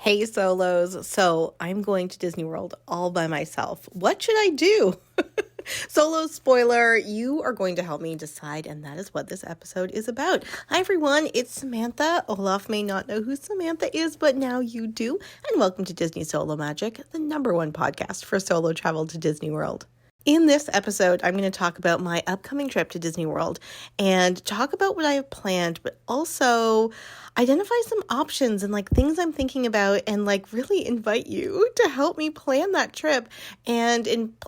Hey solos, so I'm going to Disney World all by myself. What should I do? Solo spoiler, you are going to help me decide, and that is what this episode is about. Hi everyone, it's Samantha. Olaf may not know who Samantha is, but now you do. And welcome to Disney Solo Magic, the #1 podcast for solo travel to Disney World. In this episode, I'm going to talk about my upcoming trip to Disney World and talk about what I have planned, but also identify some options and things I'm thinking about and really invite you to help me plan that trip. And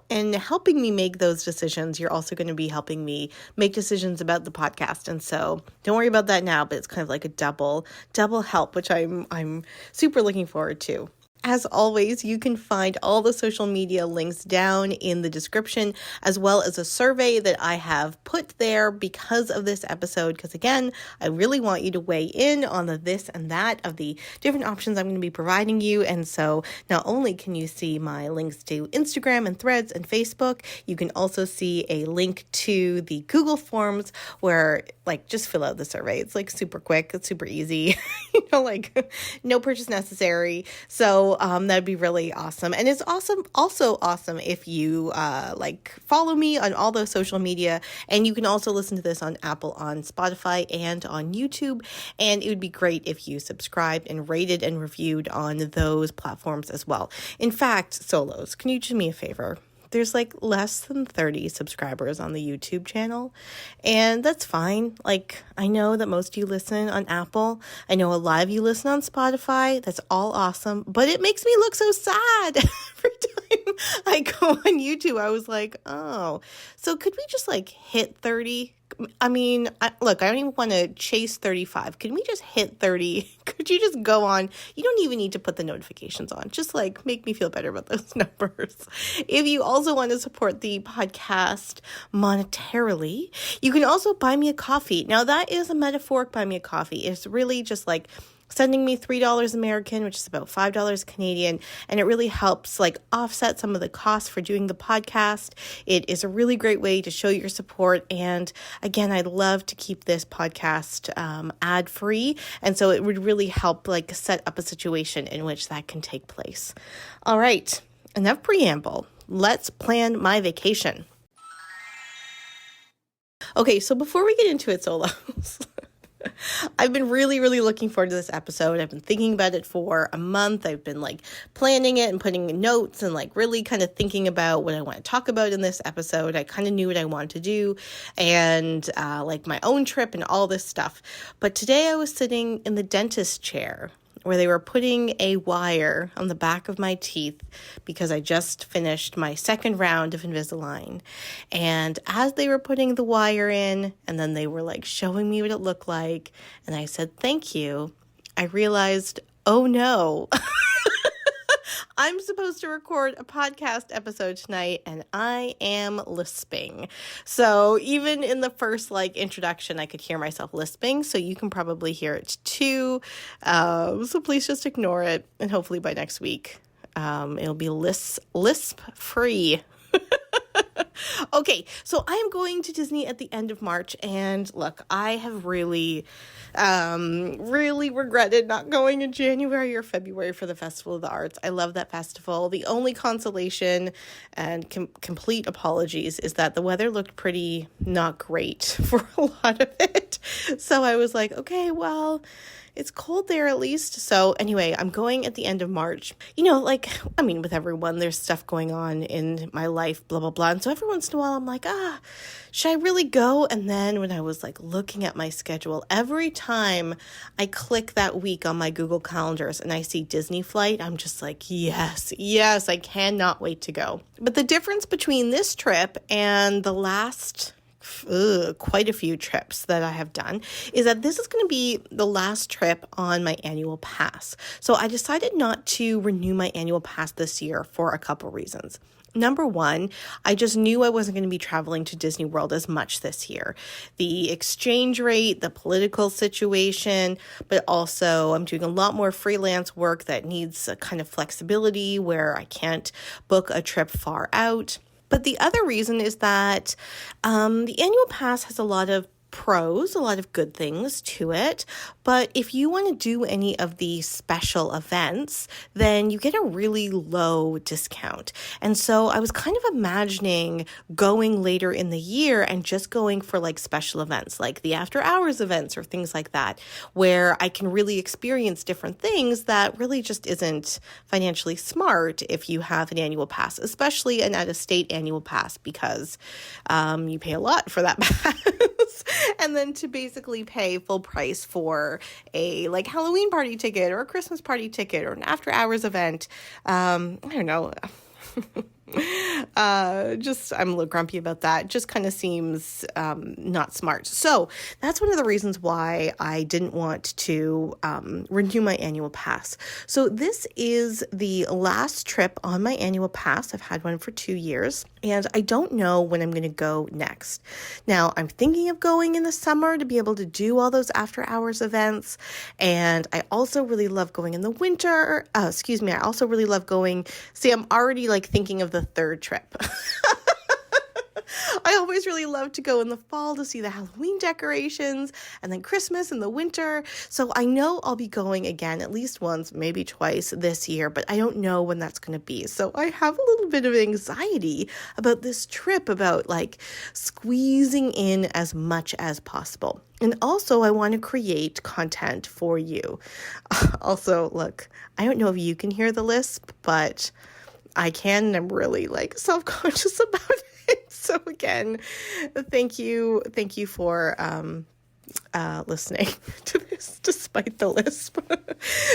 in helping me make those decisions, you're also going to be helping me make decisions about the podcast. And so don't worry about that now, but it's kind of like a double help, which I'm super looking forward to. As always, you can find all the social media links down in the description, as well as a survey that I have put there because of this episode. Because again, I really want you to weigh in on the this and that of the different options I'm going to be providing you. And so not only can you see my links to Instagram and Threads and Facebook, you can also see a link to the Google Forms where just fill out the survey. It's super quick. It's super easy, no purchase necessary. So that'd be really awesome. And it's also awesome if you follow me on all those social media, and you can also listen to this on Apple, on Spotify, and on YouTube. And it would be great if you subscribed and rated and reviewed on those platforms as well. In fact, solos, can you do me a favor? There's less than 30 subscribers on the YouTube channel, and that's fine. I know that most of you listen on Apple. I know a lot of you listen on Spotify. That's all awesome, but it makes me look so sad every time I go on YouTube. I was like, oh, so could we just hit 30? I mean, I don't even want to chase 35. Can we just hit 30? Could you just go on? You don't even need to put the notifications on. Just make me feel better about those numbers. If you also want to support the podcast monetarily, you can also buy me a coffee. Now, that is a metaphoric buy me a coffee. It's really just sending me $3 American, which is about $5 Canadian, and it really helps offset some of the costs for doing the podcast. It is a really great way to show your support, and again, I'd love to keep this podcast ad-free, and so it would really help set up a situation in which that can take place. All right, enough preamble. Let's plan my vacation. Okay, so before we get into it, solos, I've been really, really looking forward to this episode. I've been thinking about it for a month. I've been planning it and putting notes and really kind of thinking about what I want to talk about in this episode. I kind of knew what I wanted to do and my own trip and all this stuff. But today I was sitting in the dentist chair where they were putting a wire on the back of my teeth because I just finished my second round of Invisalign. And as they were putting the wire in, and then they were showing me what it looked like, and I said, thank you, I realized, oh no, I'm supposed to record a podcast episode tonight, and I am lisping. So even in the first introduction, I could hear myself lisping, so you can probably hear it too. So please just ignore it, and hopefully by next week, it'll be lisp free. Okay, so I am going to Disney at the end of March, and look, I have really regretted not going in January or February for the Festival of the Arts. I love that festival. The only consolation and complete apologies is that the weather looked pretty not great for a lot of it. So I was like, okay, well, it's cold there at least. So anyway, I'm going at the end of March. With everyone, there's stuff going on in my life, blah, blah, blah. And so every once in a while, I'm like, should I really go? And then when I was looking at my schedule, every time I click that week on my Google calendars and I see Disney flight, I'm just yes, I cannot wait to go. But the difference between this trip and the last quite a few trips that I have done is that this is going to be the last trip on my annual pass. So I decided not to renew my annual pass this year for a couple reasons. Number one, I just knew I wasn't going to be traveling to Disney World as much this year. The exchange rate, the political situation, but also I'm doing a lot more freelance work that needs a kind of flexibility where I can't book a trip far out. But the other reason is that the annual pass has a lot of pros, a lot of good things to it, But if you want to do any of the special events, then you get a really low discount. And so I was kind of imagining going later in the year and just going for like special events, like the after hours events or things like that, where I can really experience different things that really just isn't financially smart if you have an annual pass, especially an out-of-state annual pass, because you pay a lot for that pass. And then to basically pay full price for a like Halloween party ticket or a Christmas party ticket or an after hours event. I don't know. I'm a little grumpy about that. Just kind of seems not smart. So that's one of the reasons why I didn't want to renew my annual pass. So this is the last trip on my annual pass. I've had one for 2 years, and I don't know when I'm going to go next. Now, I'm thinking of going in the summer to be able to do all those after hours events. And I also really love going in the winter. I also really love going. See, I'm already like thinking of the third trip. I always really love to go in the fall to see the Halloween decorations and then Christmas in the winter. So I know I'll be going again at least once, maybe twice this year, but I don't know when that's going to be. So I have a little bit of anxiety about this trip, about like squeezing in as much as possible. And also I want to create content for you. Also, look, I don't know if you can hear the lisp, but I can, and I'm really like self-conscious about it. So again, thank you for listening to this despite the lisp.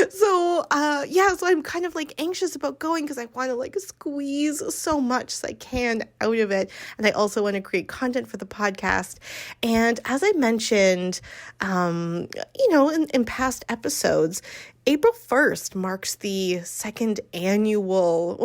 So I'm kind of like anxious about going because I want to like squeeze so much as I can out of it. And I also want to create content for the podcast. And as I mentioned, in past episodes, April 1st marks the second annual,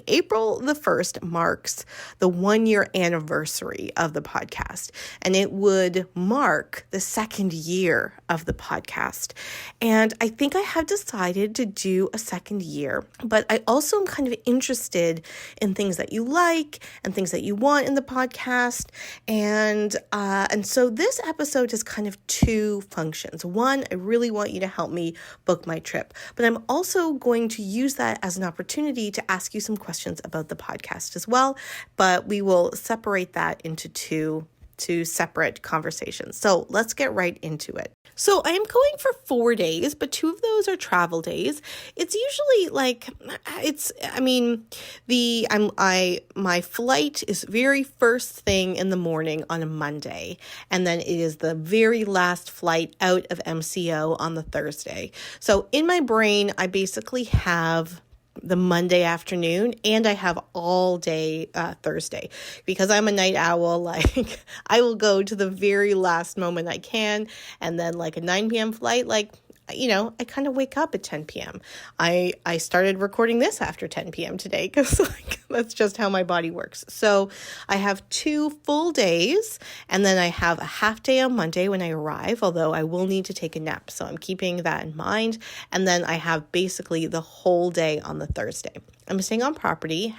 April the 1st marks the 1-year anniversary of the podcast, and it would mark the second year of the podcast. And I think I have decided to do a second year, but I also am kind of interested in things that you like and things that you want in the podcast. And so this episode has kind of two functions. One, I really want you to help me book my trip, but I'm also going to use that as an opportunity to ask you some questions about the podcast as well, but we will separate that into two separate conversations. So let's get right into it. So I am going for 4 days, but 2 of those are travel days. It's usually my flight is very first thing in the morning on a Monday, and then it is the very last flight out of MCO on the Thursday. So in my brain, I basically have the Monday afternoon, and I have all day Thursday, because I'm a night owl. Like I will go to the very last moment I can, and then like a 9 p.m. flight, I kind of wake up at 10 p.m. I started recording this after 10 p.m. today because that's just how my body works. So I have 2 full days, and then I have a half day on Monday when I arrive, although I will need to take a nap. So I'm keeping that in mind. And then I have basically the whole day on the Thursday. I'm staying on property,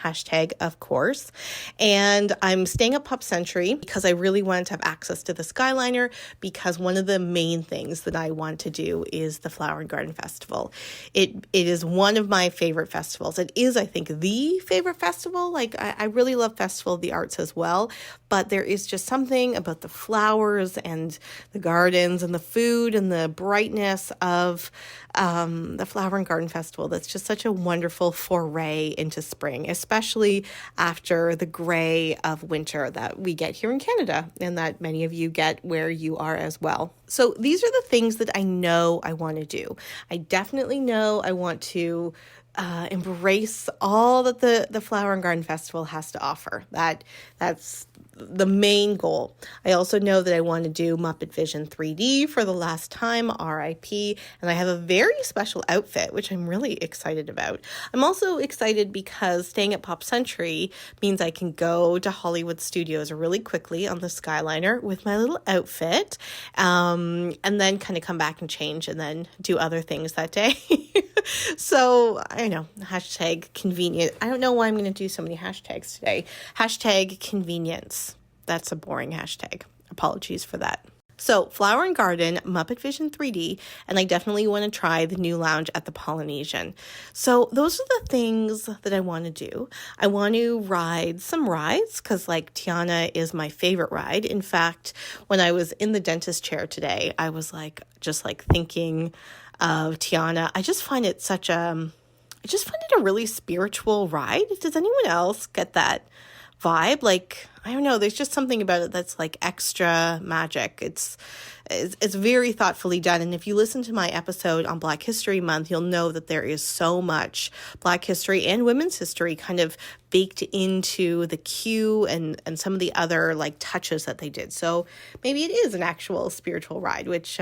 #of course, and I'm staying at Pop Century because I really wanted to have access to the Skyliner, because one of the main things that I want to do is the Flower and Garden Festival. It is one of my favorite festivals. It is, I think, the favorite festival. Like I really love Festival of the Arts as well, but there is just something about the flowers and the gardens and the food and the brightness of the Flower and Garden Festival that's just such a wonderful foray into spring, especially after the gray of winter that we get here in Canada and that many of you get where you are as well. So these are the things that I know I want to do. I definitely know I want to embrace all that the Flower and Garden Festival has to offer. That's the main goal. I also know that I want to do Muppet Vision 3D for the last time, RIP, and I have a very special outfit, which I'm really excited about. I'm also excited because staying at Pop Century means I can go to Hollywood Studios really quickly on the Skyliner with my little outfit, and then kind of come back and change and then do other things that day. So, I know, #convenient. I don't know why I'm going to do so many hashtags today. #convenience. That's a boring hashtag. Apologies for that. So Flower and Garden, Muppet Vision 3D, and I definitely want to try the new lounge at the Polynesian. So those are the things that I want to do. I want to ride some rides because like Tiana is my favorite ride. In fact, when I was in the dentist chair today, I was like, just like thinking of Tiana. I just find it a really spiritual ride. Does anyone else get that vibe? Like, I don't know, there's just something about it that's like extra magic. It's very thoughtfully done. And if you listen to my episode on Black History Month, you'll know that there is so much Black history and women's history kind of baked into the queue and some of the other like touches that they did. So maybe it is an actual spiritual ride, which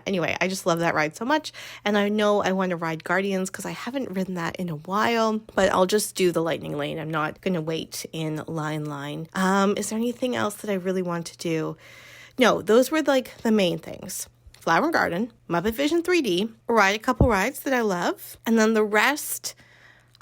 anyway, I just love that ride so much. And I know I want to ride Guardians because I haven't ridden that in a while, but I'll just do the Lightning Lane. I'm not going to wait in line. Is there anything else that I really want to do? No, those were like the main things. Flower and Garden, Muppet Vision 3D, ride a couple rides that I love. And then the rest,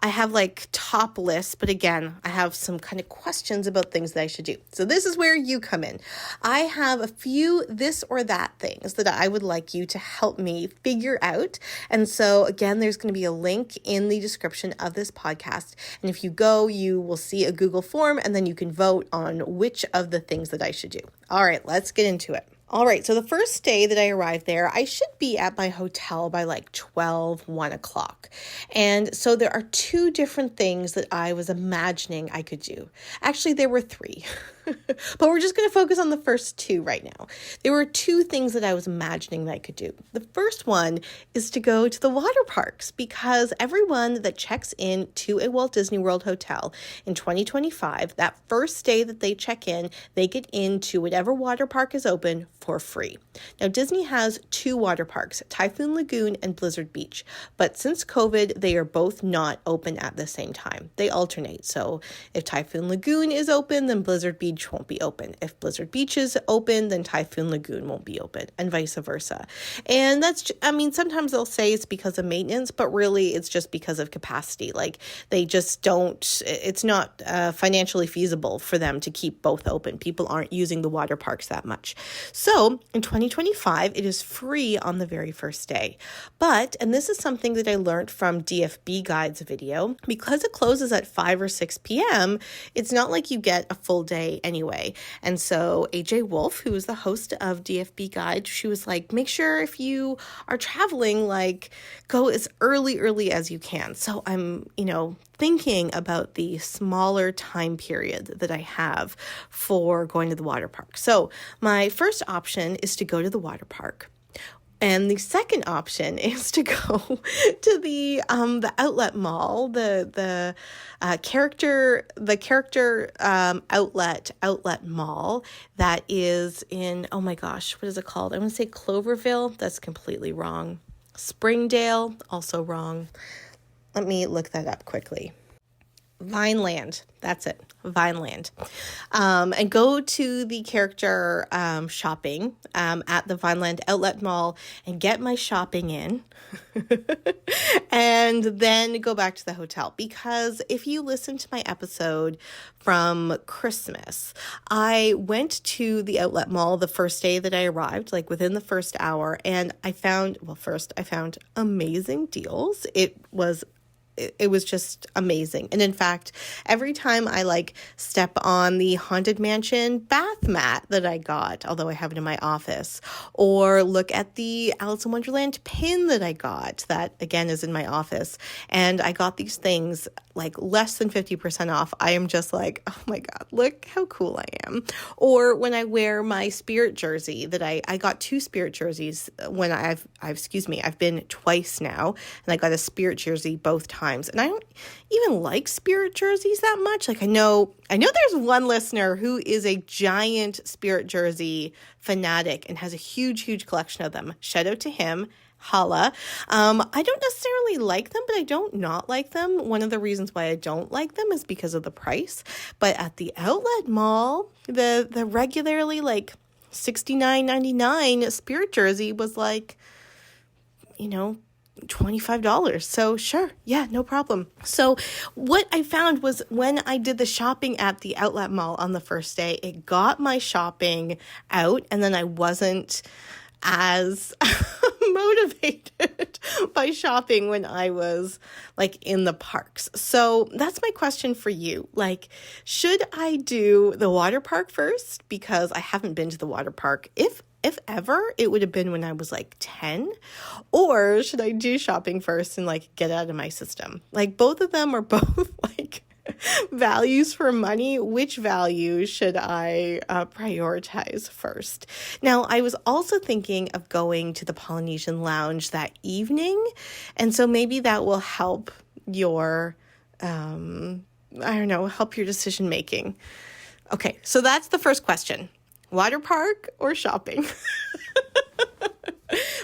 I have like top lists, but again, I have some kind of questions about things that I should do. So this is where you come in. I have a few this or that things that I would like you to help me figure out. And so again, there's going to be a link in the description of this podcast. And if you go, you will see a Google form and then you can vote on which of the things that I should do. All right, let's get into it. All right, so the first day that I arrived there, I should be at my hotel by like 1 o'clock. And so there are two different things that I was imagining I could do. Actually, there were three, but we're just going to focus on the first two right now. There were two things that I was imagining that I could do. The first one is to go to the water parks because everyone that checks in to a Walt Disney World hotel in 2025, that first day that they check in, they get into whatever water park is open for free. Now, Disney has two water parks, Typhoon Lagoon and Blizzard Beach, but since COVID, they are both not open at the same time. They alternate. So if Typhoon Lagoon is open, then Blizzard Beach won't be open. If Blizzard Beach is open, then Typhoon Lagoon won't be open, and vice versa. And sometimes they'll say it's because of maintenance, but really it's just because of capacity. Like they just don't, it's not financially feasible for them to keep both open. People aren't using the water parks that much. So in 2025, it is free on the very first day. But, and this is something that I learned from DFB Guide's video, because it closes at 5 or 6 p.m., it's not like you get a full day anyway. And so AJ Wolf, who is the host of DFB Guide, she was like, make sure if you are traveling, like go as early as you can. So I'm, thinking about the smaller time period that I have for going to the water park. So my first option is to go to the water park. And the second option is to go to the outlet mall, the character outlet mall that is in, oh my gosh, what is it called? I want to say Cloverville. That's completely wrong. Springdale, also wrong. Let me look that up quickly. Vineland. That's it. Vineland. And go to the character shopping at the Vineland Outlet Mall and get my shopping in and then go back to the hotel. Because if you listen to my episode from Christmas, I went to the outlet mall the first day that I arrived, like within the first hour, and I found amazing deals. It was just amazing. And in fact, every time I step on the Haunted Mansion bath mat that I got, although I have it in my office, or look at the Alice in Wonderland pin that I got, that again is in my office, and I got these things less than 50% off, I am just like, oh my God, look how cool I am. Or when I wear my Spirit jersey that I got 2 Spirit jerseys when I've been twice now, and I got a Spirit jersey both times. And I don't even like Spirit jerseys that much. I know there's one listener who is a giant Spirit jersey fanatic and has a huge collection of them. Shout out to him. Holla. I don't necessarily like them, but I don't not like them. One of the reasons why I don't like them is because of the price. But at the outlet mall, the regularly $69.99 Spirit jersey was $25. So sure. Yeah, no problem. So what I found was when I did the shopping at the outlet mall on the first day, it got my shopping out, and then I wasn't as motivated by shopping when I was like in the parks. So that's my question for you. Like, should I do the water park first? Because I haven't been to the water park. If ever, it would have been when I was like 10. Or should I do shopping first and like get out of my system? Like, both of them are both like values for money. Which value should I prioritize first? Now, I was also thinking of going to the Polynesian Lounge that evening. And so maybe that will help your, help your decision making. Okay, so that's the first question. Water park or shopping?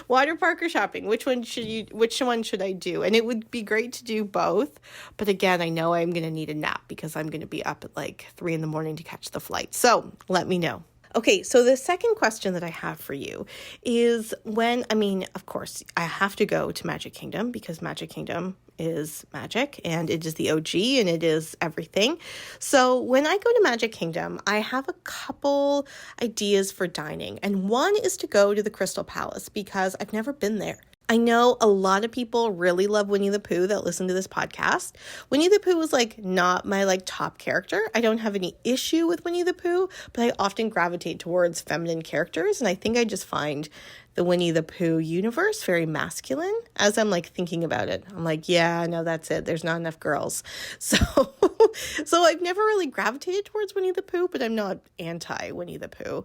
Water park or shopping? Which one should I do? And it would be great to do both. But again, I know I'm going to need a nap because I'm going to be up at like 3 a.m. to catch the flight. So let me know. Okay, so the second question that I have for you is of course, I have to go to Magic Kingdom because Magic Kingdom is magic and it is the OG and it is everything. So when I go to Magic Kingdom, I have a couple ideas for dining. And one is to go to the Crystal Palace because I've never been there. I know a lot of people really love Winnie the Pooh that listen to this podcast. Winnie the Pooh was like not my like top character. I don't have any issue with Winnie the Pooh, but I often gravitate towards feminine characters. And I think I just find the Winnie the Pooh universe very masculine as I'm like thinking about it. I'm like, yeah, no, that's it. There's not enough girls. So I've never really gravitated towards Winnie the Pooh, but I'm not anti Winnie the Pooh.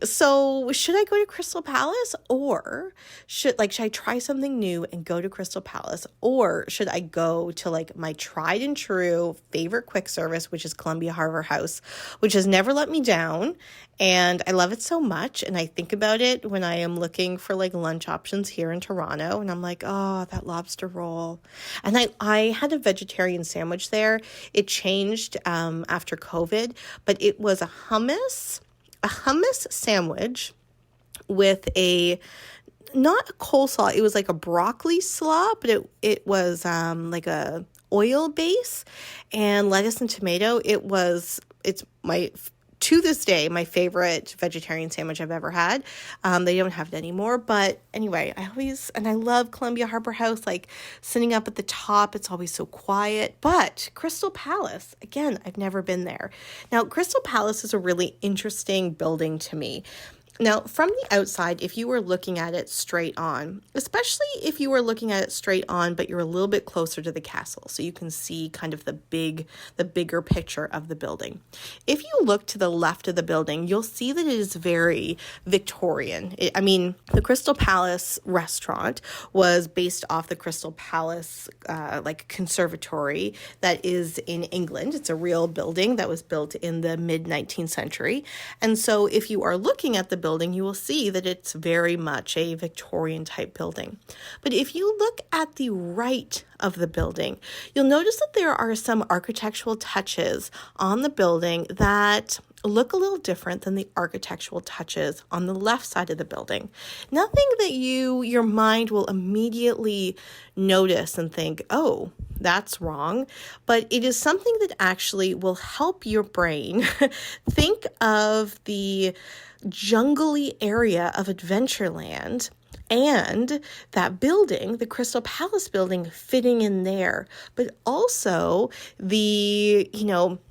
So should I go to Crystal Palace or should I try something new and go to Crystal Palace, or should I go to like my tried and true favorite quick service, which is Columbia Harbor House, which has never let me down. And I love it so much. And I think about it when I am looking for like lunch options here in Toronto. And I'm like, oh, that lobster roll. And I had a vegetarian sandwich there. It changed after COVID, but it was a hummus sandwich with not a coleslaw. It was like a broccoli slaw, but it was like a oil base and lettuce and tomato. To this day, my favorite vegetarian sandwich I've ever had. They don't have it anymore. But anyway, I love Columbia Harbor House, like sitting up at the top. It's always so quiet. But Crystal Palace, again, I've never been there. Now, Crystal Palace is a really interesting building to me. Now, from the outside, if you were looking at it straight on, especially if you were looking at it straight on, but you're a little bit closer to the castle, so you can see kind of the bigger picture of the building. If you look to the left of the building, you'll see that it is very Victorian. The Crystal Palace restaurant was based off the Crystal Palace conservatory that is in England. It's a real building that was built in the mid-19th century. And so if you are looking at the building, you will see that it's very much a Victorian type building. But if you look at the right of the building, you'll notice that there are some architectural touches on the building that look a little different than the architectural touches on the left side of the building. Nothing that your mind will immediately notice and think, oh, that's wrong. But it is something that actually will help your brain think of the jungly area of Adventureland and that building, the Crystal Palace building, fitting in there, but also the,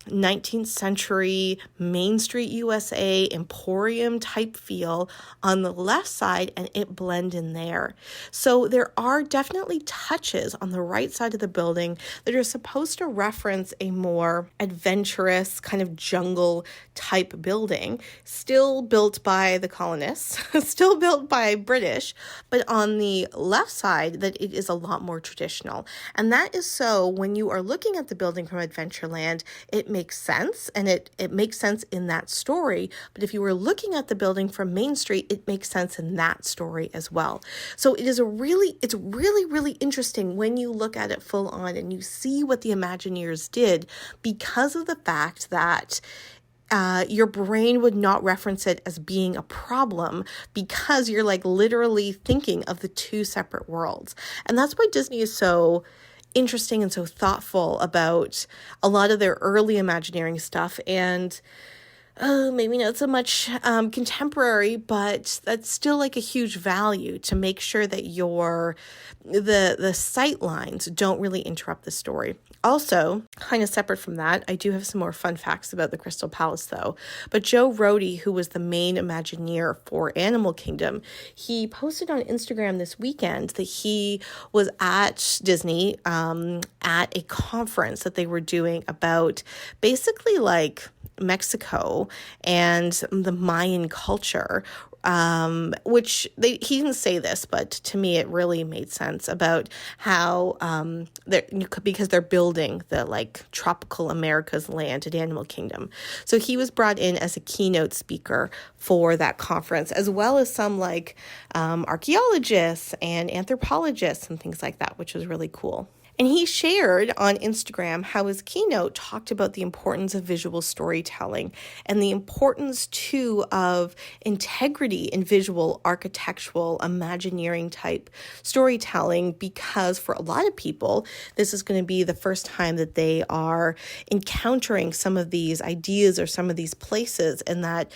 19th century Main Street USA Emporium type feel on the left side, and it blend in there. So there are definitely touches on the right side of the building that are supposed to reference a more adventurous kind of jungle type building, still built by the colonists, still built by British, but on the left side that it is a lot more traditional. And that is so when you are looking at the building from Adventureland, it makes sense, and it makes sense in that story. But if you were looking at the building from Main Street, it makes sense in that story as well. So it's really interesting when you look at it full on and you see what the Imagineers did, because of the fact that your brain would not reference it as being a problem because you're like literally thinking of the two separate worlds. And that's why Disney is so interesting and so thoughtful about a lot of their early Imagineering stuff, and maybe not so much contemporary, but that's still like a huge value to make sure that the sight lines don't really interrupt the story. Also, kind of separate from that, I do have some more fun facts about the Crystal Palace though. But Joe Rohde, who was the main Imagineer for Animal Kingdom, he posted on Instagram this weekend that he was at Disney at a conference that they were doing about basically like Mexico and the Mayan culture, which he didn't say this, but to me it really made sense about how because they're building the like tropical America's land at Animal Kingdom. So he was brought in as a keynote speaker for that conference, as well as some like archaeologists and anthropologists and things like that, which was really cool. And he shared on Instagram how his keynote talked about the importance of visual storytelling and the importance, too, of integrity in visual, architectural, Imagineering type storytelling, because for a lot of people, this is going to be the first time that they are encountering some of these ideas or some of these places, and that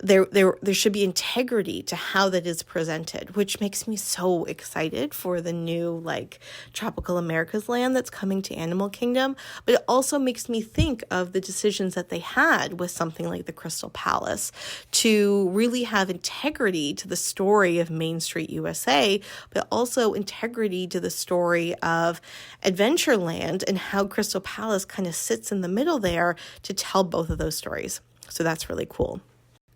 there should be integrity to how that is presented, which makes me so excited for the new, like, Tropical America's land that's coming to Animal Kingdom. But it also makes me think of the decisions that they had with something like the Crystal Palace to really have integrity to the story of Main Street USA, but also integrity to the story of Adventureland and how Crystal Palace kind of sits in the middle there to tell both of those stories. So that's really cool.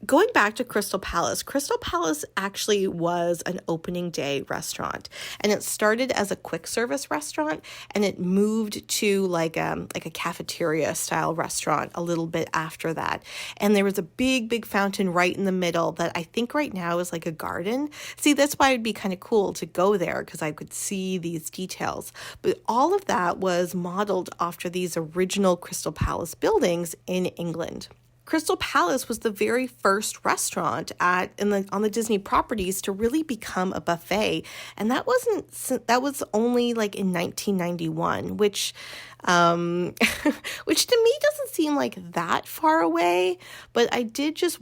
Going back to Crystal Palace actually was an opening day restaurant, and it started as a quick service restaurant, and it moved to like a cafeteria style restaurant a little bit after that. And there was a big fountain right in the middle that I think right now is like a garden. See, that's why it'd be kind of cool to go there, because I could see these details. But all of that was modeled after these original Crystal Palace buildings in England. Crystal Palace was the very first restaurant on the Disney properties to really become a buffet, and that was only like in 1991, which which to me doesn't seem like that far away. But I did just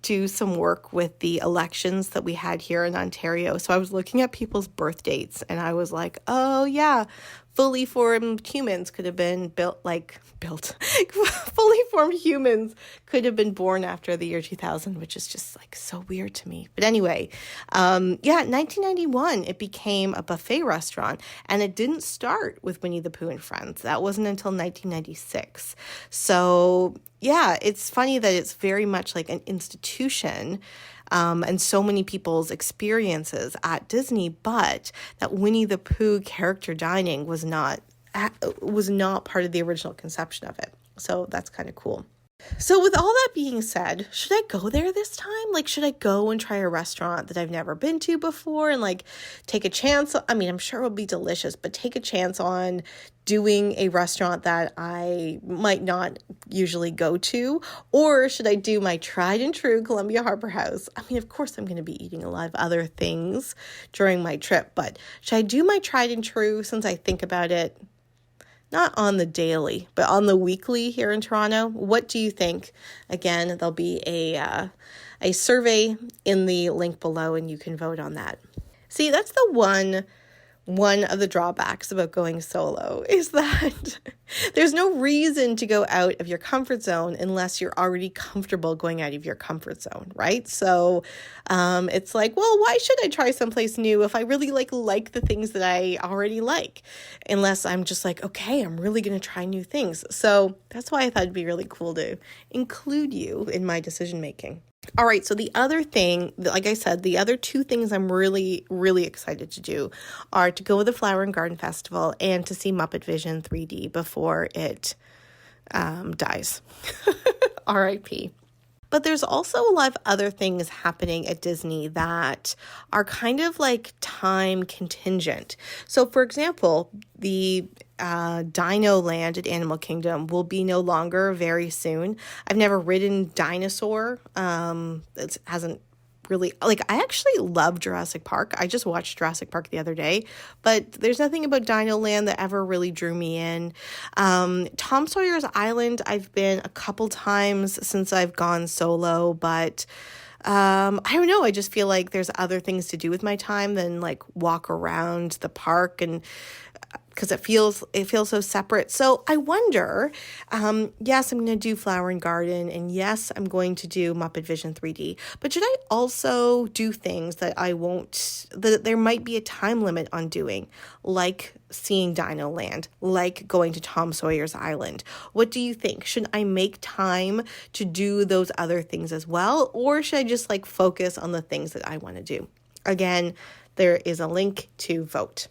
do some work with the elections that we had here in Ontario. So I was looking at people's birth dates, and I was like, oh yeah, fully formed humans could have been fully formed humans could have been born after the year 2000, which is just like so weird to me. But anyway, 1991, it became a buffet restaurant, and it didn't start with Winnie the Pooh and Friends. That wasn't until 1996. So yeah, it's funny that it's very much like an institution, and so many people's experiences at Disney, but that Winnie the Pooh character dining was not part of the original conception of it. So that's kind of cool. So with all that being said, should I go there this time? Like, should I go and try a restaurant that I've never been to before and like take a chance? I mean, I'm sure it'll be delicious, but take a chance on doing a restaurant that I might not usually go to? Or should I do my tried and true Columbia Harbor House? I mean, of course I'm going to be eating a lot of other things during my trip, but should I do my tried and true since I think about it? Not on the daily, but on the weekly here in Toronto. What do you think? Again, there'll be a survey in the link below, and you can vote on that. See, that's the one of the drawbacks about going solo, is that there's no reason to go out of your comfort zone unless you're already comfortable going out of your comfort zone, right? So it's like, well, why should I try someplace new if I really like the things that I already like? Unless I'm just like, okay, I'm really going to try new things. So that's why I thought it'd be really cool to include you in my decision making. All right, so the other thing, like I said, the other two things I'm really, really excited to do are to go to the Flower and Garden Festival and to see Muppet Vision 3D before it dies. R.I.P. But there's also a lot of other things happening at Disney that are kind of like time contingent. So, for example, the Dino Land at Animal Kingdom will be no longer very soon. I've never ridden Dinosaur. It hasn't really, like, I actually love Jurassic Park. I just watched Jurassic Park the other day, but there's nothing about Dino Land that ever really drew me in. Tom Sawyer's Island, I've been a couple times since I've gone solo, but I don't know. I just feel like there's other things to do with my time than like walk around the park, and because it feels so separate. So I wonder, yes, I'm going to do Flower and Garden, and yes, I'm going to do Muppet Vision 3D, but should I also do things that that there might be a time limit on doing, like seeing Dino Land, like going to Tom Sawyer's Island? What do you think? Should I make time to do those other things as well, or should I just like focus on the things that I want to do? Again, there is a link to vote.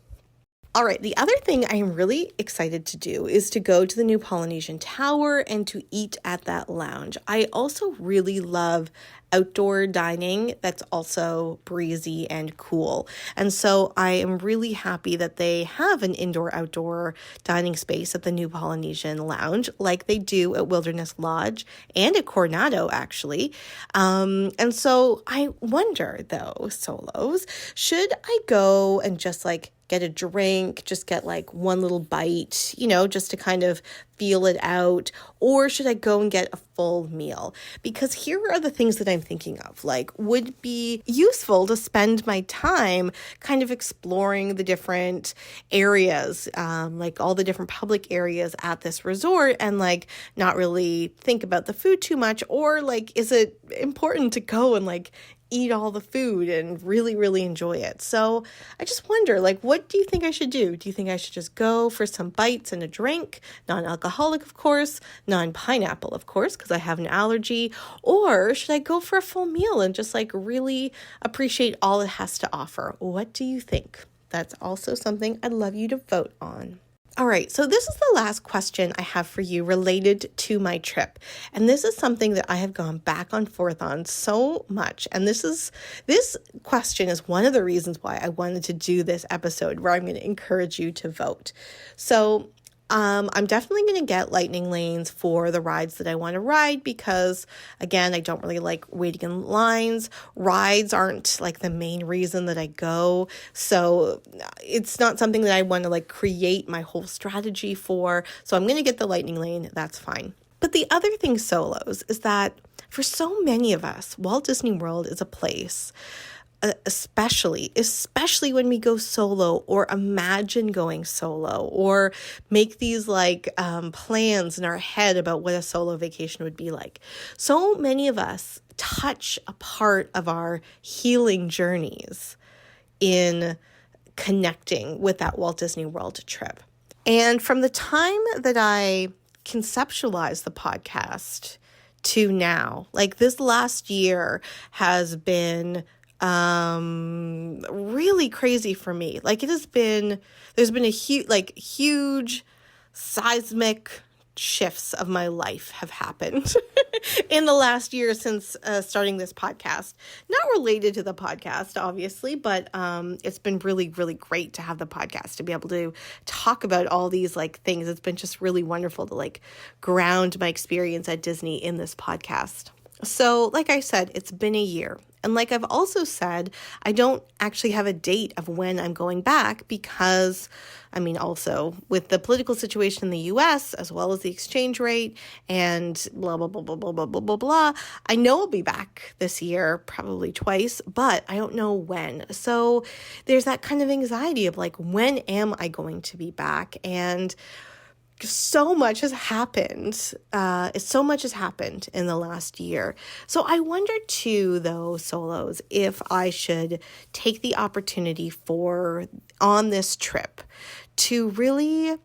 All right, the other thing I am really excited to do is to go to the new Polynesian Tower and to eat at that lounge. I also really love outdoor dining that's also breezy and cool. And so I am really happy that they have an indoor-outdoor dining space at the new Polynesian Lounge, like they do at Wilderness Lodge and at Coronado, actually. And so I wonder, though, solos, should I go and just like get a drink, just get like one little bite, just to kind of feel it out? Or should I go and get a full meal? Because here are the things that I'm thinking of, like would be useful to spend my time kind of exploring the different areas, like all the different public areas at this resort, and like not really think about the food too much, or like, is it important to go and like eat all the food and really, really enjoy it? So I just wonder, like, what do you think I should do? Do you think I should just go for some bites and a drink, non-alcoholic, of course, non-pineapple, of course, because I have an allergy? Or should I go for a full meal and just like really appreciate all it has to offer? What do you think? That's also something I'd love you to vote on. All right, so this is the last question I have for you related to my trip. And this is something that I have gone back and forth on so much. And this question is one of the reasons why I wanted to do this episode, where I'm going to encourage you to vote. So I'm definitely going to get lightning lanes for the rides that I want to ride, because again, I don't really like waiting in lines. Rides aren't like the main reason that I go. So it's not something that I want to like create my whole strategy for. So I'm going to get the lightning lane. That's fine. But the other thing, solos, is that for so many of us, Walt Disney World is a place, especially when we go solo or imagine going solo or make these like plans in our head about what a solo vacation would be like. So many of us touch a part of our healing journeys in connecting with that Walt Disney World trip. And from the time that I conceptualized the podcast to now, like this last year has been really crazy for me. Like there's been a huge seismic shifts of my life have happened in the last year since starting this podcast. Not related to the podcast, obviously, but it's been really, really great to have the podcast, to be able to talk about all these like things. It's been just really wonderful to like ground my experience at Disney in this podcast. So like I said, it's been a year. And like I've also said, I don't actually have a date of when I'm going back, because, I mean, also with the political situation in the US, as well as the exchange rate and blah, blah, blah, blah, blah, blah, blah, blah, blah, I know I'll be back this year, probably twice, but I don't know when. So there's that kind of anxiety of like, when am I going to be back? And so much has happened. So much has happened in the last year. So I wonder too, though, solos, if I should take the opportunity on this trip to really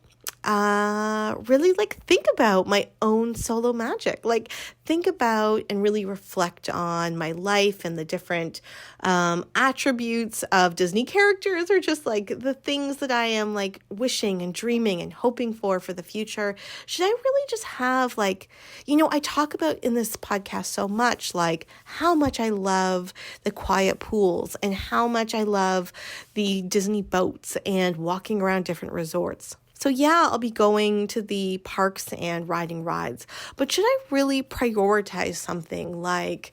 like think about my own solo magic, like think about and really reflect on my life and the different attributes of Disney characters, or just like the things that I am like wishing and dreaming and hoping for the future. Should I really just have like, I talk about in this podcast so much, like how much I love the quiet pools and how much I love the Disney boats and walking around different resorts. So yeah, I'll be going to the parks and riding rides, but should I really prioritize something like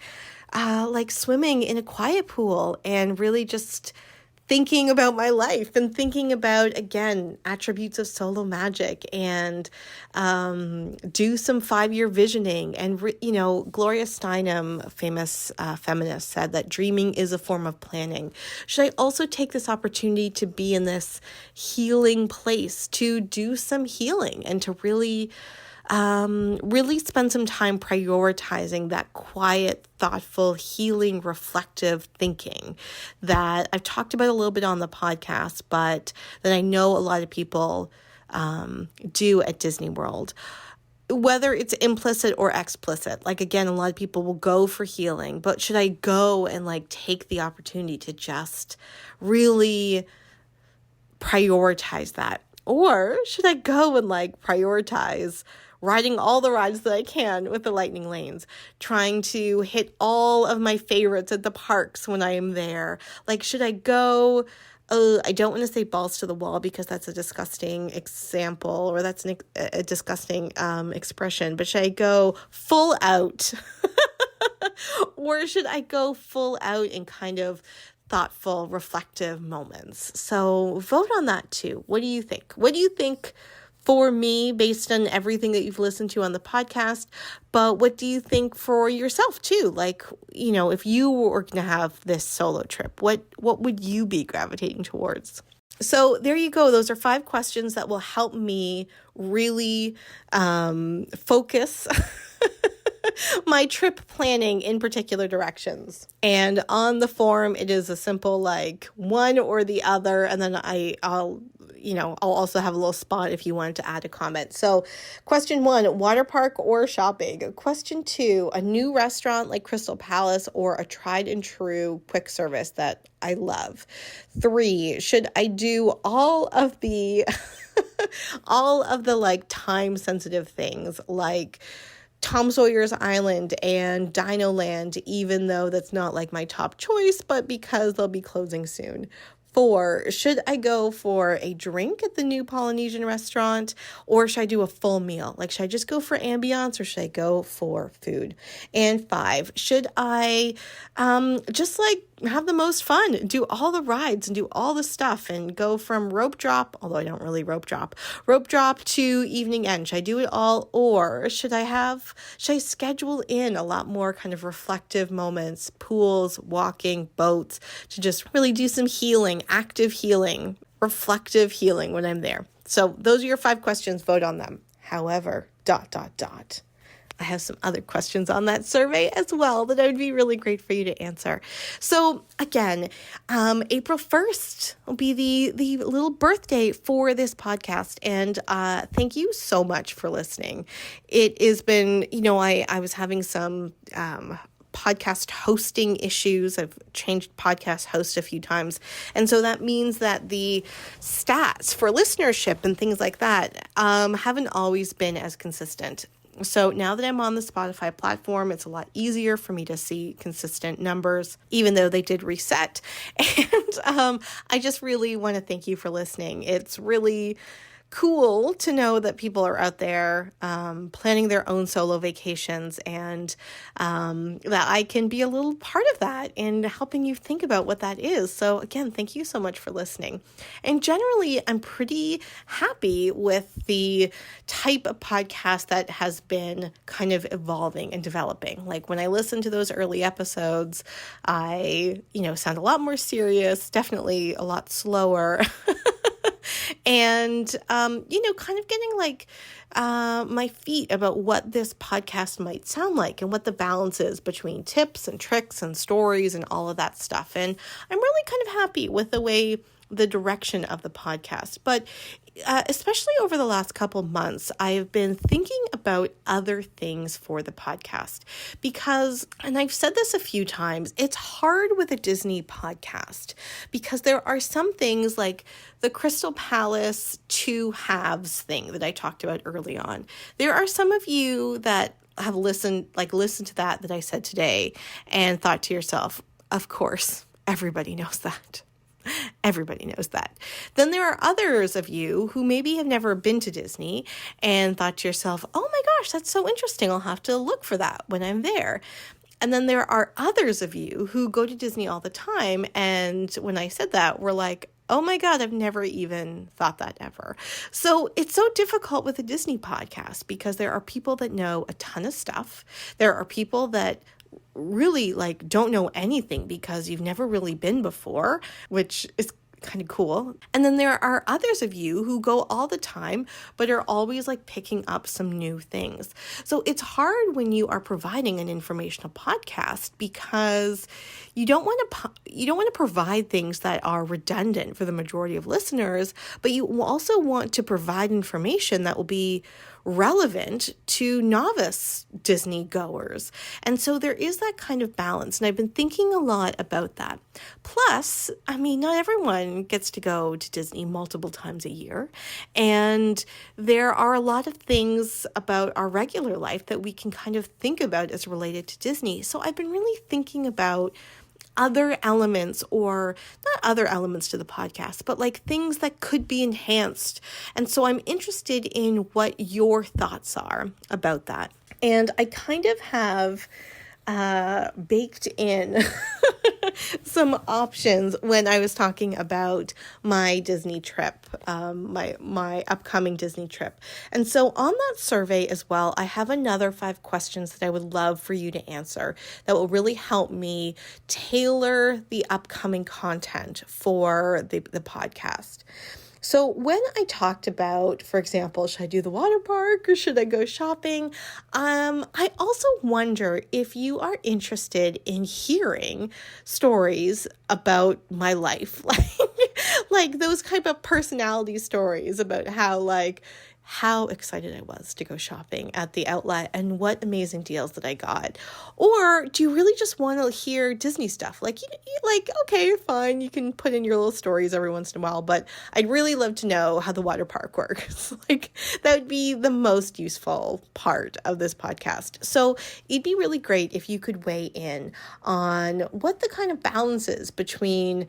swimming in a quiet pool and really just thinking about my life and thinking about, again, attributes of solo magic and do some 5-year visioning. And, Gloria Steinem, a famous feminist, said that dreaming is a form of planning. Should I also take this opportunity to be in this healing place, to do some healing and to really spend some time prioritizing that quiet, thoughtful, healing, reflective thinking that I've talked about a little bit on the podcast, but that I know a lot of people do at Disney World. Whether it's implicit or explicit, again, a lot of people will go for healing, but should I go and take the opportunity to just really prioritize that? Or should I go and prioritize riding all the rides that I can with the lightning lanes, trying to hit all of my favorites at the parks when I am there? Should I go, I don't want to say balls to the wall because that's a disgusting example, or that's a disgusting expression, but should I go full out? Or should I go full out in kind of thoughtful, reflective moments? So vote on that too. What do you think? What do you think for me based on everything that you've listened to on the podcast? But what do you think for yourself too? If you were going to have this solo trip, what would you be gravitating towards? So there you go. Those are 5 questions that will help me really focus my trip planning in particular directions. And on the form, it is a simple one or the other. And then I'll also have a little spot if you wanted to add a comment. So question 1, water park or shopping? Question 2, a new restaurant like Crystal Palace or a tried and true quick service that I love? 3, should I do all of the time sensitive things like Tom Sawyer's Island and Dino Land, even though that's not my top choice, but because they'll be closing soon? 4, should I go for a drink at the new Polynesian restaurant, or should I do a full meal? Should I just go for ambiance, or should I go for food? And 5, should I just have the most fun, do all the rides and do all the stuff and go from rope drop, although I don't really rope drop to evening end? Should I do it all, or should I schedule in a lot more kind of reflective moments, pools, walking, boats, to just really do some healing, active healing, reflective healing when I'm there? So those are your 5 questions. Vote on them. However, ... I have some other questions on that survey as well that I would be really great for you to answer. So again, April 1st will be the little birthday for this podcast. And thank you so much for listening. It has been, I was having some podcast hosting issues. I've changed podcast host a few times. And so that means that the stats for listenership and things like that haven't always been as consistent. So now that I'm on the Spotify platform, it's a lot easier for me to see consistent numbers, even though they did reset. And I just really want to thank you for listening. It's really cool to know that people are out there planning their own solo vacations, and that I can be a little part of that in helping you think about what that is. So again, thank you so much for listening. And generally, I'm pretty happy with the type of podcast that has been kind of evolving and developing. When I listen to those early episodes, I, sound a lot more serious, definitely a lot slower. And, kind of getting my feet about what this podcast might sound like and what the balance is between tips and tricks and stories and all of that stuff. And I'm really kind of happy with the direction of the podcast. But especially over the last couple months, I've been thinking about other things for the podcast because, and I've said this a few times, it's hard with a Disney podcast because there are some things like the Crystal Palace 2 halves thing that I talked about early on. There are some of you that have listened to that I said today and thought to yourself, of course, everybody knows that. Everybody knows that. Then there are others of you who maybe have never been to Disney and thought to yourself, oh my gosh, that's so interesting. I'll have to look for that when I'm there. And then there are others of you who go to Disney all the time. And when I said that, we're like, oh my God, I've never even thought that ever. So it's so difficult with a Disney podcast because there are people that know a ton of stuff. There are people that really like don't know anything because you've never really been before, which is kind of cool. And then there are others of you who go all the time, but are always like picking up some new things. So it's hard when you are providing an informational podcast because you don't want to provide things that are redundant for the majority of listeners, but you also want to provide information that will be relevant to novice Disney goers. And so there is that kind of balance. And I've been thinking a lot about that. Plus, I mean, not everyone gets to go to Disney multiple times a year. And there are a lot of things about our regular life that we can kind of think about as related to Disney. So I've been really thinking about other elements, or not other elements to the podcast, but like things that could be enhanced. And so I'm interested in what your thoughts are about that. And I kind of have baked in some options when I was talking about my Disney trip, my upcoming Disney trip. And so on that survey as well, I have another 5 questions that I would love for you to answer that will really help me tailor the upcoming content for the podcast. So when I talked about, for example, should I do the water park or should I go shopping? I also wonder if you are interested in hearing stories about my life, like those type of personality stories about how excited I was to go shopping at the outlet and what amazing deals that I got. Or do you really just want to hear Disney stuff? Like, okay, fine, you can put in your little stories every once in a while, but I'd really love to know how the water park works. That would be the most useful part of this podcast. So it'd be really great if you could weigh in on what the kind of balance is between,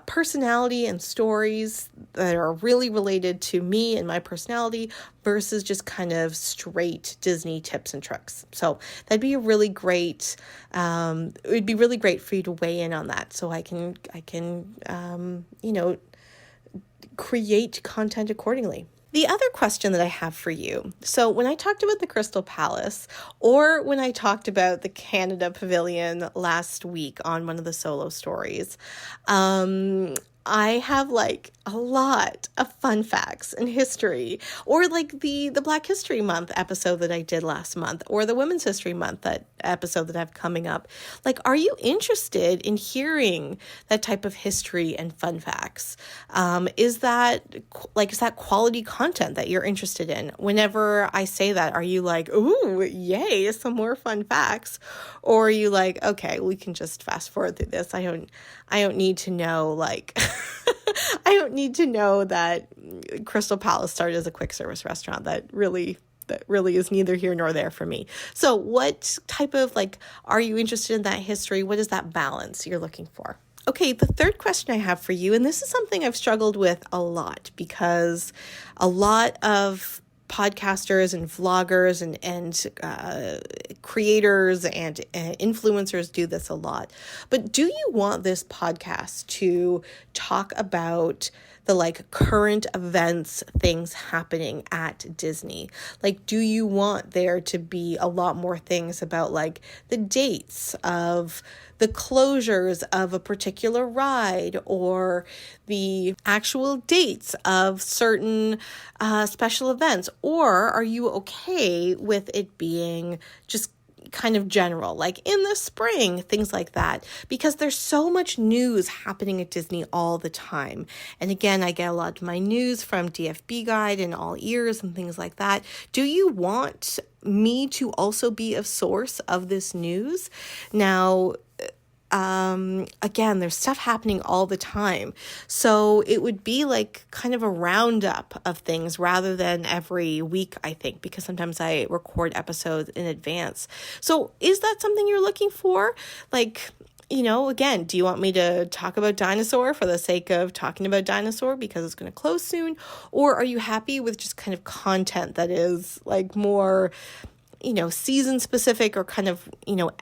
personality and stories that are really related to me and my personality versus just kind of straight Disney tips and tricks. So that'd be a really great, it would be really great for you to weigh in on that. So I can, create content accordingly. The other question that I have for you, so when I talked about the Crystal Palace, or when I talked about the Canada Pavilion last week on one of the solo stories, I have a lot of fun facts and history, or the Black History Month episode that I did last month, or the Women's History Month episode that I have coming up. Are you interested in hearing that type of history and fun facts? Is that quality content that you're interested in? Whenever I say that, are you like, ooh, yay, some more fun facts? Or are you like, okay, we can just fast forward through this. I don't need to know I don't need to know that Crystal Palace started as a quick service restaurant. That really is neither here nor there for me. So what type of are you interested in that history? What is that balance you're looking for? Okay, the third question I have for you, and this is something I've struggled with a lot because a lot of podcasters and vloggers and creators and influencers do this a lot. But do you want this podcast to talk about the current events, things happening at Disney? Do you want there to be a lot more things about the dates of the closures of a particular ride or the actual dates of certain special events? Or are you okay with it being just kind of general, in the spring, things like that? Because there's so much news happening at Disney all the time. And again, I get a lot of my news from DFB Guide and All Ears and things like that. Do you want me to also be a source of this news? Now, again, there's stuff happening all the time. So it would be kind of a roundup of things rather than every week, I think, because sometimes I record episodes in advance. So is that something you're looking for? Again, do you want me to talk about dinosaur for the sake of talking about dinosaur because it's going to close soon? Or are you happy with just kind of content that is like more season specific or kind of,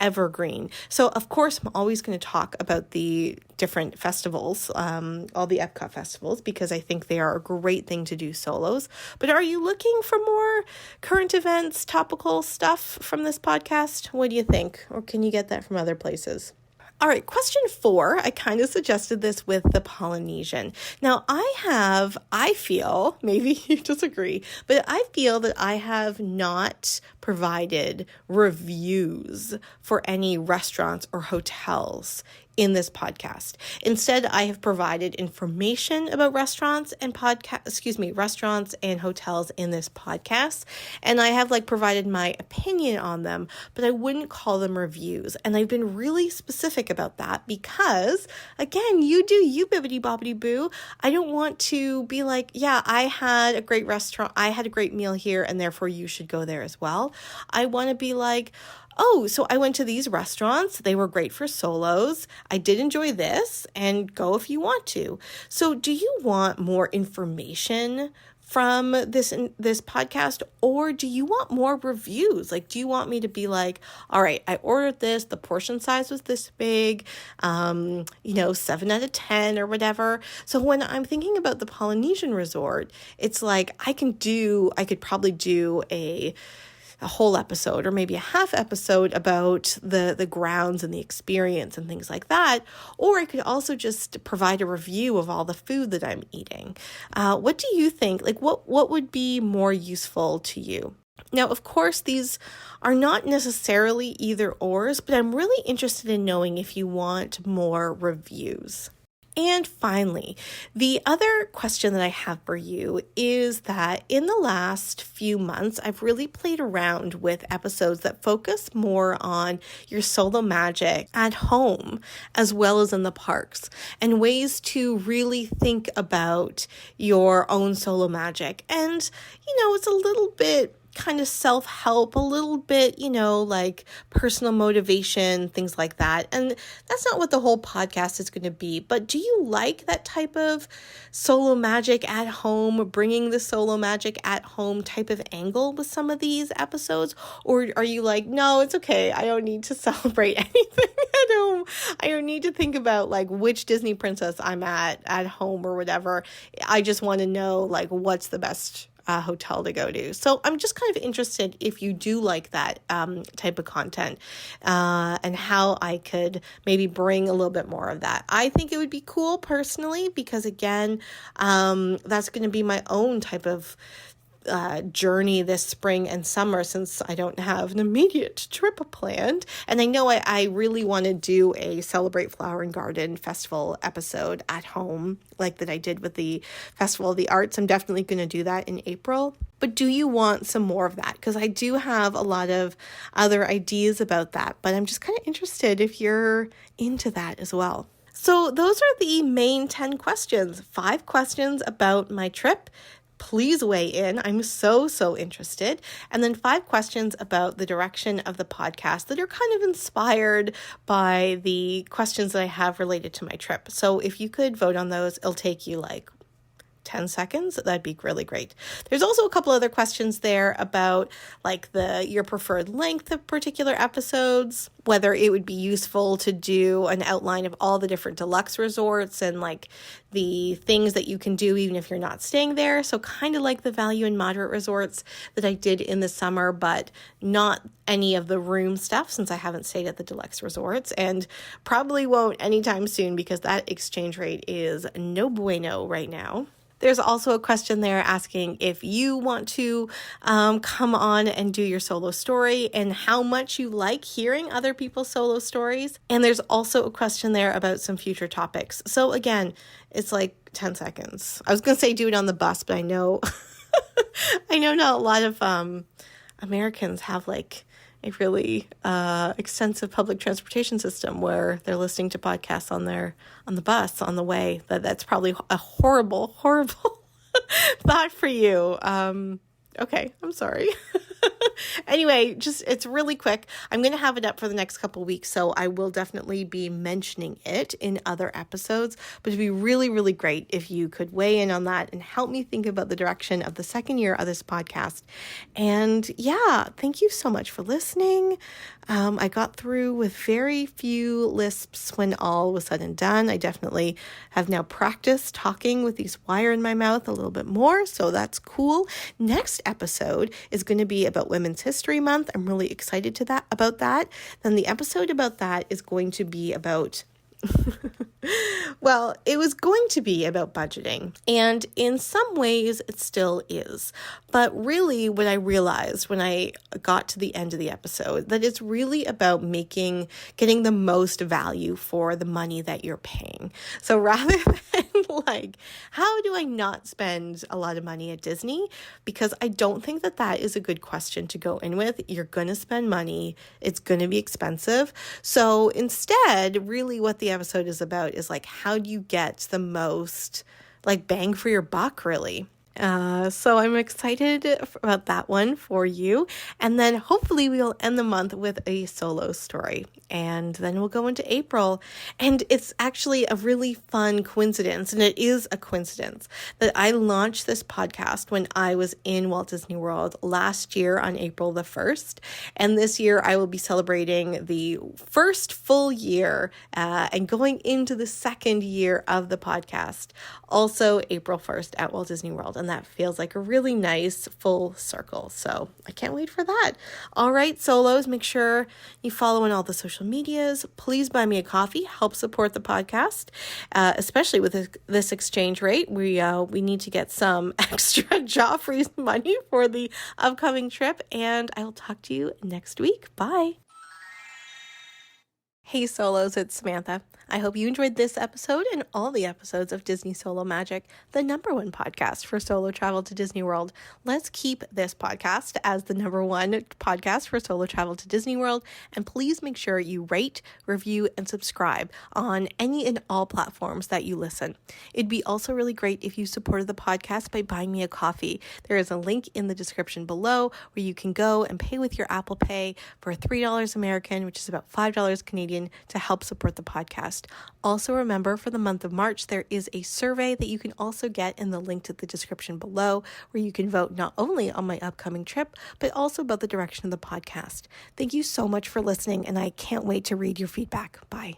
evergreen? So of course, I'm always going to talk about the different festivals, all the Epcot festivals, because I think they are a great thing to do solos. But are you looking for more current events, topical stuff from this podcast? What do you think? Or can you get that from other places? All right, question 4. I kind of suggested this with the Polynesian. Now, I feel, maybe you disagree, but I feel that I have not provided reviews for any restaurants or hotels in this podcast. Instead, I have provided information about restaurants and restaurants and hotels in this podcast. And I have provided my opinion on them, but I wouldn't call them reviews. And I've been really specific about that because, again, you do you, bibbity bobbity boo. I don't want to be like, yeah, I had a great restaurant, I had a great meal here, and therefore you should go there as well. I want to be like, oh, so I went to these restaurants. They were great for solos. I did enjoy this, and go if you want to. So do you want more information from this podcast, or do you want more reviews? Do you want me to be like, all right, I ordered this, the portion size was this big, 7 out of 10 or whatever. So when I'm thinking about the Polynesian resort, it's like I could probably do a whole episode or maybe a half episode about the grounds and the experience and things like that. Or I could also just provide a review of all the food that I'm eating. What do you think? What would be more useful to you? Now, of course, these are not necessarily either ors, but I'm really interested in knowing if you want more reviews. And finally, the other question that I have for you is that in the last few months, I've really played around with episodes that focus more on your solo magic at home as well as in the parks, and ways to really think about your own solo magic. And, it's a little bit kind of self-help, a little bit, personal motivation, things like that. And that's not what the whole podcast is going to be. But do you like that type of solo magic at home, bringing the solo magic at home type of angle with some of these episodes? Or are you like, no, it's okay, I don't need to celebrate anything at home. I don't need to think about which Disney princess I'm at home or whatever. I just want to know what's the best hotel to go to. So I'm just kind of interested if you do like that type of content and how I could maybe bring a little bit more of that. I think it would be cool personally because, again, that's going to be my own type of journey this spring and summer, since I don't have an immediate trip planned. And I know I really want to do a Celebrate Flower and Garden Festival episode at home, like that I did with the Festival of the Arts. I'm definitely going to do that in April. But do you want some more of that? Because I do have a lot of other ideas about that, but I'm just kind of interested if you're into that as well. So those are the main 10 questions, 5 questions about my trip. Please weigh in. I'm so interested. And then 5 questions about the direction of the podcast that are kind of inspired by the questions that I have related to my trip. So if you could vote on those, it'll take you 10 seconds. That'd be really great. There's also a couple other questions there about your preferred length of particular episodes, whether it would be useful to do an outline of all the different deluxe resorts and the things that you can do even if you're not staying there. So kind of like the value and moderate resorts that I did in the summer, but not any of the room stuff since I haven't stayed at the deluxe resorts and probably won't anytime soon because that exchange rate is no bueno right now. There's also a question there asking if you want to come on and do your solo story and how much you like hearing other people's solo stories. And there's also a question there about some future topics. So again, it's 10 seconds. I was going to say do it on the bus, but I know I know not a lot of Americans have a really extensive public transportation system where they're listening to podcasts on the bus on the way. That's probably a horrible thought for you. Okay, I'm sorry. Anyway, just it's really quick. I'm going to have it up for the next couple weeks, so I will definitely be mentioning it in other episodes. But it'd be really, really great if you could weigh in on that and help me think about the direction of the second year of this podcast. And yeah, thank you so much for listening. I got through with very few lisps when all was said and done. I definitely have now practiced talking with these wire in my mouth a little bit more, so that's cool. Next episode is going to be about Women's History Month. I'm really excited about that. Then the episode about that is going to be about well, it was going to be about budgeting, and in some ways it still is. But really what I realized when I got to the end of the episode, that it's really about getting the most value for the money that you're paying. So rather than like, how do I not spend a lot of money at Disney? Because I don't think that is a good question to go in with. You're going to spend money. It's going to be expensive. So instead, really what the episode is about is like, how do you get the most like bang for your buck, really? So I'm excited about that one for you. And then hopefully we'll end the month with a solo story. And then we'll go into April. And it's actually a really fun coincidence, and it is a coincidence, that I launched this podcast when I was in Walt Disney World last year on April the 1st. And this year I will be celebrating the first full year and going into the second year of the podcast, also April 1st at Walt Disney World. And that feels like a really nice full circle. So I can't wait for that. All right, solos, make sure you follow on all the social medias. Please buy me a coffee. Help support the podcast, especially with this exchange rate. We need to get some extra Joffrey's money for the upcoming trip. And I will talk to you next week. Bye. Hey solos, it's Samantha. I hope you enjoyed this episode and all the episodes of Disney Solo Magic, the #1 podcast for solo travel to Disney World. Let's keep this podcast as the #1 podcast for solo travel to Disney World. And please make sure you rate, review, and subscribe on any and all platforms that you listen. It'd be also really great if you supported the podcast by buying me a coffee. There is a link in the description below where you can go and pay with your Apple Pay for $3 American, which is about $5 Canadian, to help support the podcast. Also remember, for the month of March, there is a survey that you can also get in the link to the description below, where you can vote not only on my upcoming trip, but also about the direction of the podcast. Thank you so much for listening, and I can't wait to read your feedback. Bye.